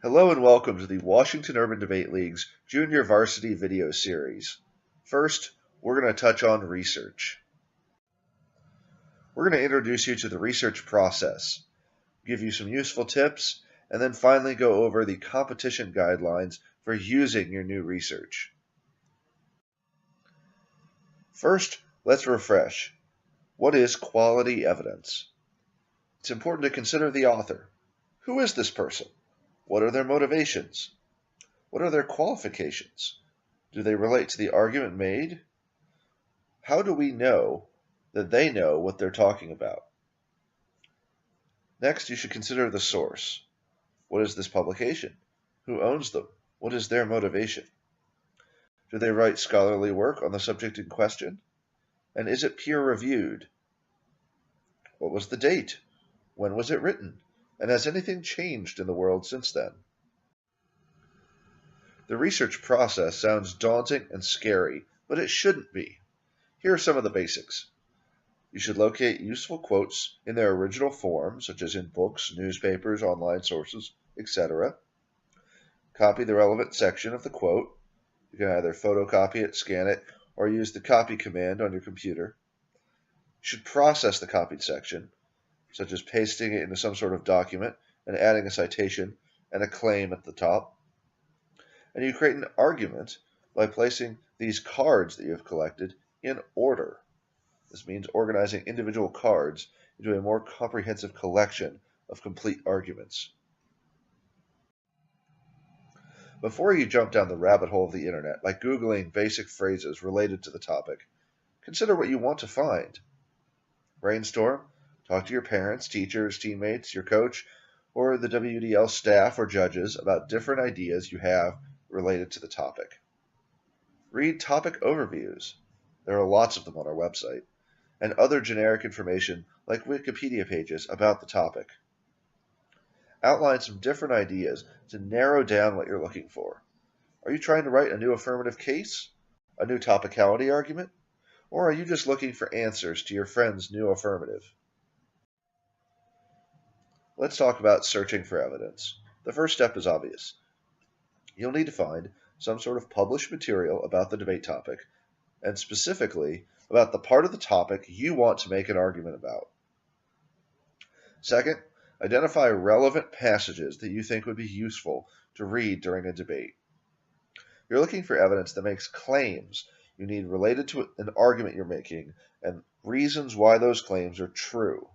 Hello and welcome to the Washington Urban Debate League's Junior Varsity Video Series. First, we're going to touch on research. We're going to introduce you to the research process, give you some useful tips, and then finally go over the competition guidelines for using your new research. First, let's refresh. What is quality evidence? It's important to consider the author. Who is this person? What are their motivations? What are their qualifications? Do they relate to the argument made? How do we know that they know what they're talking about? Next, you should consider the source. What is this publication? Who owns them? What is their motivation? Do they write scholarly work on the subject in question? And is it peer-reviewed? What was the date? When was it written? And has anything changed in the world since then? The research process sounds daunting and scary, but it shouldn't be. Here are some of the basics. You should locate useful quotes in their original form, such as in books, newspapers, online sources, etc. Copy the relevant section of the quote. You can either photocopy it, scan it, or use the copy command on your computer. You should process the copied section, such as pasting it into some sort of document and adding a citation and a claim at the top. And you create an argument by placing these cards that you have collected in order. This means organizing individual cards into a more comprehensive collection of complete arguments. Before you jump down the rabbit hole of the internet by Googling basic phrases related to the topic, consider what you want to find. Brainstorm. Talk to your parents, teachers, teammates, your coach, or the WUDL staff or judges about different ideas you have related to the topic. Read topic overviews. There are lots of them on our website, and other generic information like Wikipedia pages about the topic. Outline some different ideas to narrow down what you're looking for. Are you trying to write a new affirmative case? A new topicality argument? Or are you just looking for answers to your friend's new affirmative? Let's talk about searching for evidence. The first step is obvious. You'll need to find some sort of published material about the debate topic, and specifically about the part of the topic you want to make an argument about. Second, identify relevant passages that you think would be useful to read during a debate. You're looking for evidence that makes claims you need related to an argument you're making and reasons why those claims are true.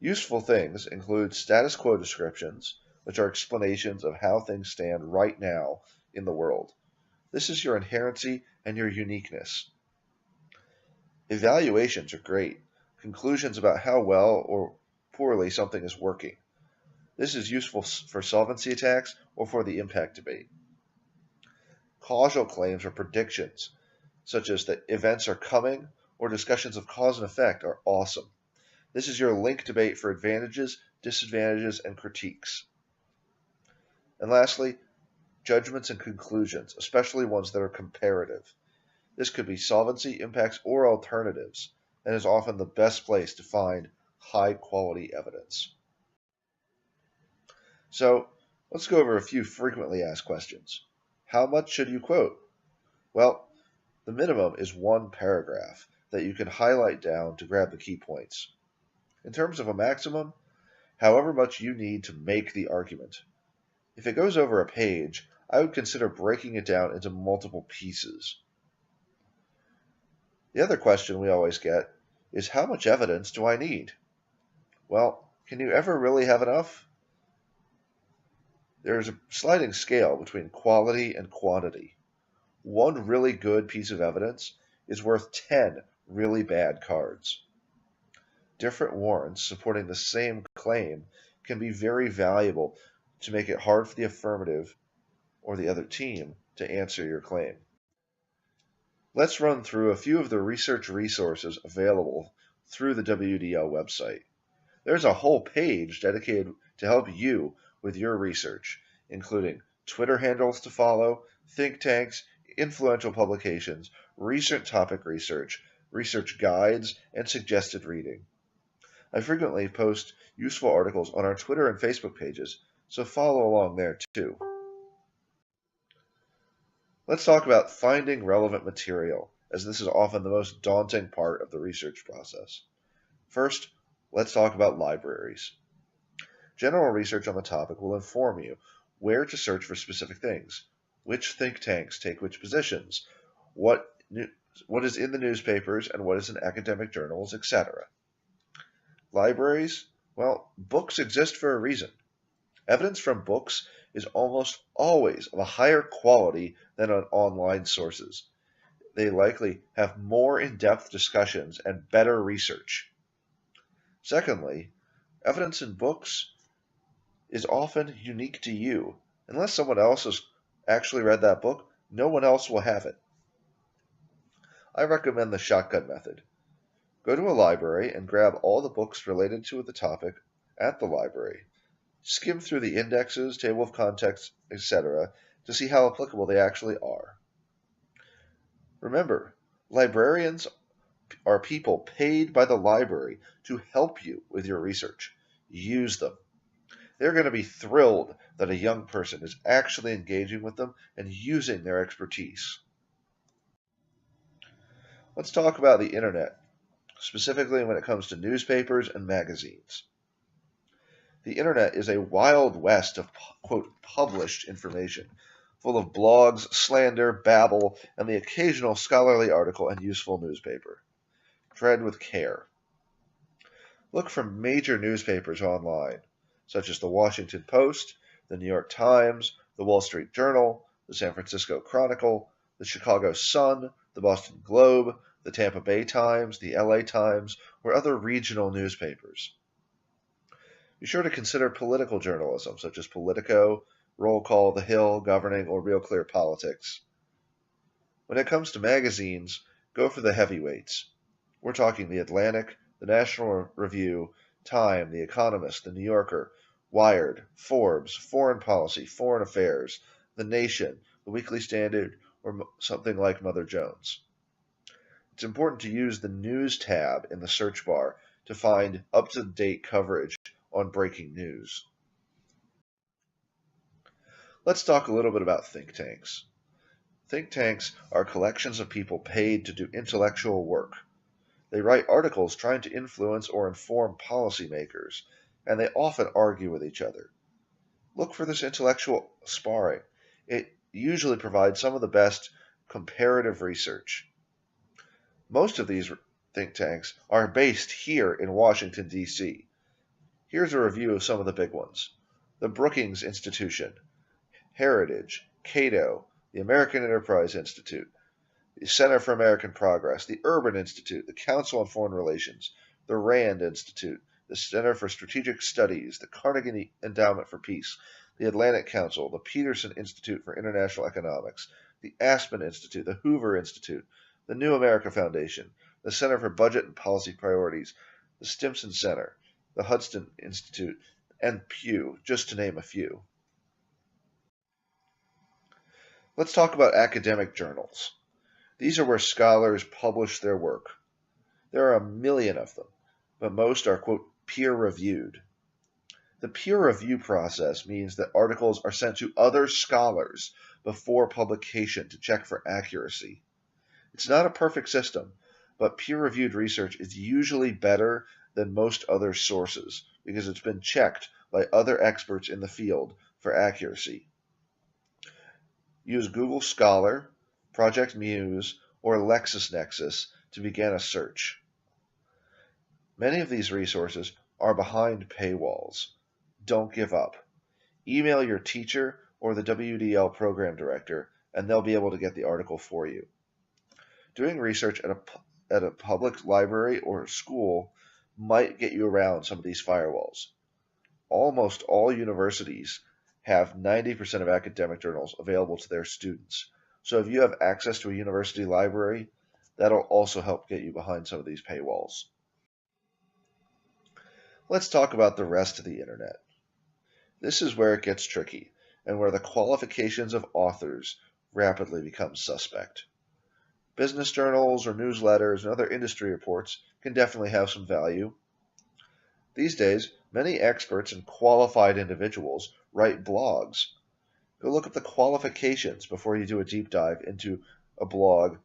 Useful things include status quo descriptions, which are explanations of how things stand right now in the world. This is your inherency and your uniqueness. Evaluations are great, conclusions about how well or poorly something is working. This is useful for solvency attacks or for the impact debate. Causal claims are predictions, such as that events are coming or discussions of cause and effect are awesome. This is your link debate for advantages, disadvantages, and critiques. And lastly, judgments and conclusions, especially ones that are comparative. This could be solvency, impacts, or alternatives, and is often the best place to find high-quality evidence. So, let's go over a few frequently asked questions. How much should you quote? Well, the minimum is one paragraph that you can highlight down to grab the key points. In terms of a maximum, however much you need to make the argument. If it goes over a page, I would consider breaking it down into multiple pieces. The other question we always get is, how much evidence do I need? Well, can you ever really have enough? There is a sliding scale between quality and quantity. One really good piece of evidence is worth 10 really bad cards. Different warrants supporting the same claim can be very valuable to make it hard for the affirmative or the other team to answer your claim. Let's run through a few of the research resources available through the WUDL website. There's a whole page dedicated to help you with your research, including Twitter handles to follow, think tanks, influential publications, recent topic research, research guides, and suggested reading. I frequently post useful articles on our Twitter and Facebook pages, so follow along there too. Let's talk about finding relevant material, as this is often the most daunting part of the research process. First, let's talk about libraries. General research on the topic will inform you where to search for specific things, which think tanks take which positions, what is in the newspapers and what is in academic journals, etc. Libraries? Well, books exist for a reason. Evidence from books is almost always of a higher quality than on online sources. They likely have more in-depth discussions and better research. Secondly, evidence in books is often unique to you. Unless someone else has actually read that book, no one else will have it. I recommend the shotgun method. Go to a library and grab all the books related to the topic at the library. Skim through the indexes, table of contents, etc. to see how applicable they actually are. Remember, librarians are people paid by the library to help you with your research. Use them. They're going to be thrilled that a young person is actually engaging with them and using their expertise. Let's talk about the internet, specifically when it comes to newspapers and magazines. The internet is a wild west of, quote, published information, full of blogs, slander, babble, and the occasional scholarly article and useful newspaper. Tread with care. Look for major newspapers online, such as the Washington Post, the New York Times, the Wall Street Journal, the San Francisco Chronicle, the Chicago Sun, the Boston Globe, the Tampa Bay Times, the LA Times, or other regional newspapers. Be sure to consider political journalism, such as Politico, Roll Call, The Hill, Governing, or Real Clear Politics. When it comes to magazines, go for the heavyweights. We're talking The Atlantic, the National Review, Time, The Economist, The New Yorker, Wired, Forbes, Foreign Policy, Foreign Affairs, The Nation, The Weekly Standard, or something like Mother Jones. It's important to use the News tab in the search bar to find up-to-date coverage on breaking news. Let's talk a little bit about think tanks. Think tanks are collections of people paid to do intellectual work. They write articles trying to influence or inform policymakers, and they often argue with each other. Look for this intellectual sparring. It usually provides some of the best comparative research. Most of these think tanks are based here in Washington, D.C. Here's a review of some of the big ones. The Brookings Institution, Heritage, Cato, the American Enterprise Institute, the Center for American Progress, the Urban Institute, the Council on Foreign Relations, the Rand Institute, the Center for Strategic Studies, the Carnegie Endowment for Peace, the Atlantic Council, the Peterson Institute for International Economics, the Aspen Institute, the Hoover Institute, the New America Foundation, the Center for Budget and Policy Priorities, the Stimson Center, the Hudson Institute, and Pew, just to name a few. Let's talk about academic journals. These are where scholars publish their work. There are a million of them, but most are, quote, peer-reviewed. The peer review process means that articles are sent to other scholars before publication to check for accuracy. It's not a perfect system, but peer-reviewed research is usually better than most other sources because it's been checked by other experts in the field for accuracy. Use Google Scholar, Project Muse, or LexisNexis to begin a search. Many of these resources are behind paywalls. Don't give up. Email your teacher or the WUDL program director, and they'll be able to get the article for you. Doing research at a public library or school might get you around some of these firewalls. Almost all universities have 90% of academic journals available to their students. So if you have access to a university library, that'll also help get you behind some of these paywalls. Let's talk about the rest of the internet. This is where it gets tricky, and where the qualifications of authors rapidly become suspect. Business journals or newsletters and other industry reports can definitely have some value. These days, many experts and qualified individuals write blogs. Go look up the qualifications before you do a deep dive into a blog.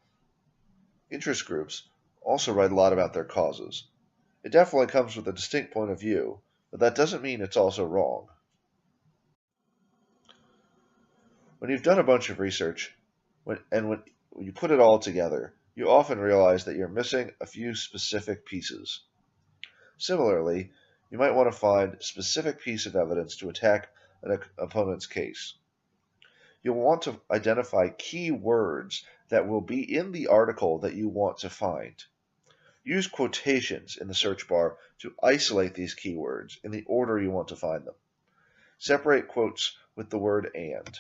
Interest groups also write a lot about their causes. It definitely comes with a distinct point of view, but that doesn't mean it's also wrong. When you've done a bunch of research, when you put it all together, you often realize that you're missing a few specific pieces. Similarly, you might want to find a specific piece of evidence to attack an opponent's case. You'll want to identify key words that will be in the article that you want to find. Use quotations in the search bar to isolate these keywords in the order you want to find them. Separate quotes with the word "and."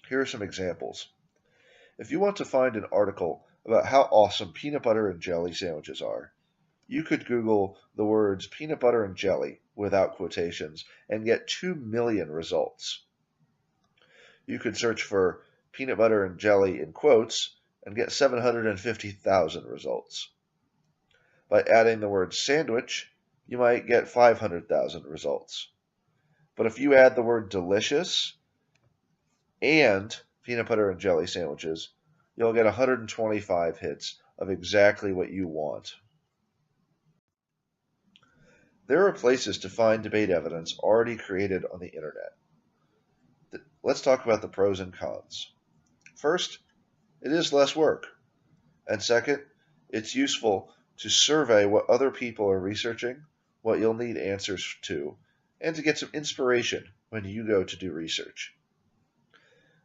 Here are some examples. If you want to find an article about how awesome peanut butter and jelly sandwiches are, you could Google the words peanut butter and jelly without quotations and get 2 million results. You could search for peanut butter and jelly in quotes and get 750,000 results. By adding the word sandwich, you might get 500,000 results. But if you add the word delicious and peanut butter and jelly sandwiches, you'll get 125 hits of exactly what you want. There are places to find debate evidence already created on the internet. Let's talk about the pros and cons. First, it is less work. And second, it's useful to survey what other people are researching, what you'll need answers to, and to get some inspiration when you go to do research.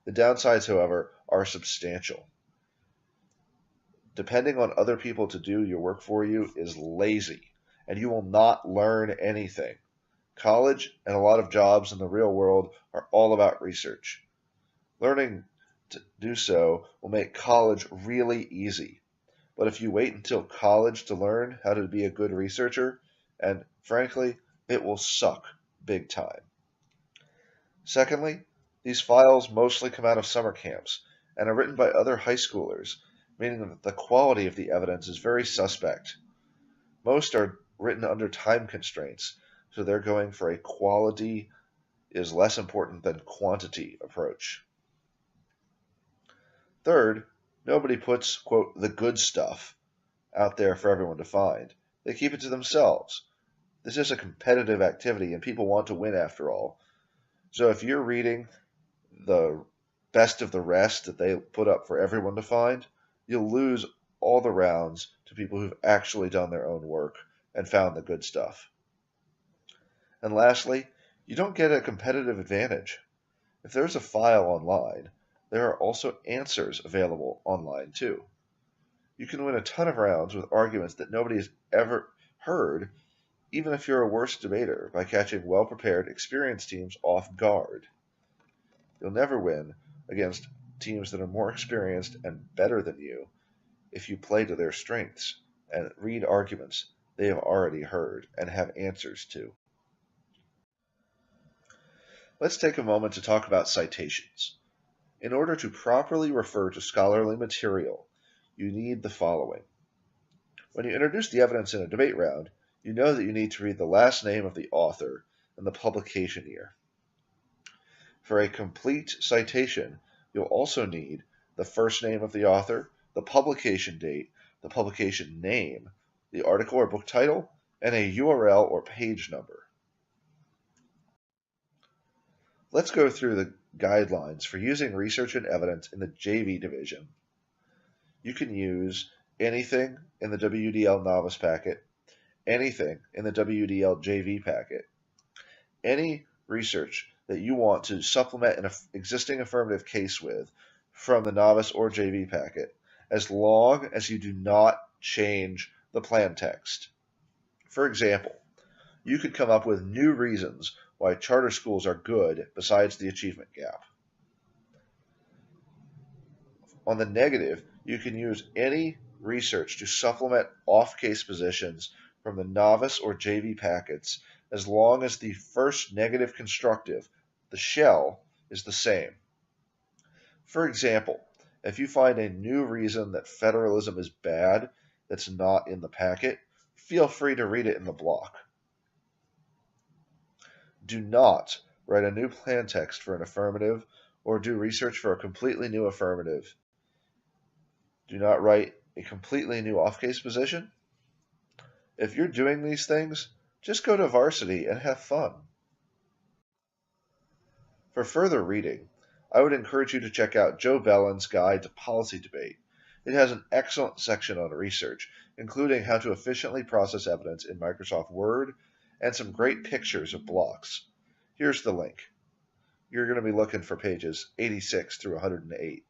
The downsides, however, are substantial. Depending on other people to do your work for you is lazy, and you will not learn anything. College and a lot of jobs in the real world are all about research. Learning to do so will make college really easy. But if you wait until college to learn how to be a good researcher, and frankly, it will suck big time. Secondly, these files mostly come out of summer camps and are written by other high schoolers, meaning that the quality of the evidence is very suspect. Most are written under time constraints, so they're going for a quality is less important than quantity approach. Third, nobody puts, quote, the good stuff out there for everyone to find. They keep it to themselves. This is a competitive activity, and people want to win after all. So if you're reading the best of the rest that they put up for everyone to find, you'll lose all the rounds to people who've actually done their own work and found the good stuff. And lastly, you don't get a competitive advantage. If there's a file online, there are also answers available online too. You can win a ton of rounds with arguments that nobody has ever heard, even if you're a worse debater, by catching well-prepared, experienced teams off guard. You'll never win against teams that are more experienced and better than you if you play to their strengths and read arguments they have already heard and have answers to. Let's take a moment to talk about citations. In order to properly refer to scholarly material, you need the following. When you introduce the evidence in a debate round, you know that you need to read the last name of the author and the publication year. For a complete citation, you'll also need the first name of the author, the publication date, the publication name, the article or book title, and a URL or page number. Let's go through the guidelines for using research and evidence in the JV division. You can use anything in the WUDL novice packet, anything in the WUDL JV packet, any research that you want to supplement an existing affirmative case with from the novice or JV packet, as long as you do not change the plan text. For example, you could come up with new reasons why charter schools are good besides the achievement gap. On the negative, you can use any research to supplement off-case positions from the novice or JV packets as long as the first negative constructive, the shell, is the same. For example, if you find a new reason that federalism is bad that's not in the packet, feel free to read it in the block. Do not write a new plan text for an affirmative or do research for a completely new affirmative. Do not write a completely new off-case position. If you're doing these things, just go to varsity and have fun. For further reading, I would encourage you to check out Joe Bellin's Guide to Policy Debate. It has an excellent section on research, including how to efficiently process evidence in Microsoft Word and some great pictures of blocks. Here's the link. You're going to be looking for pages 86 through 108.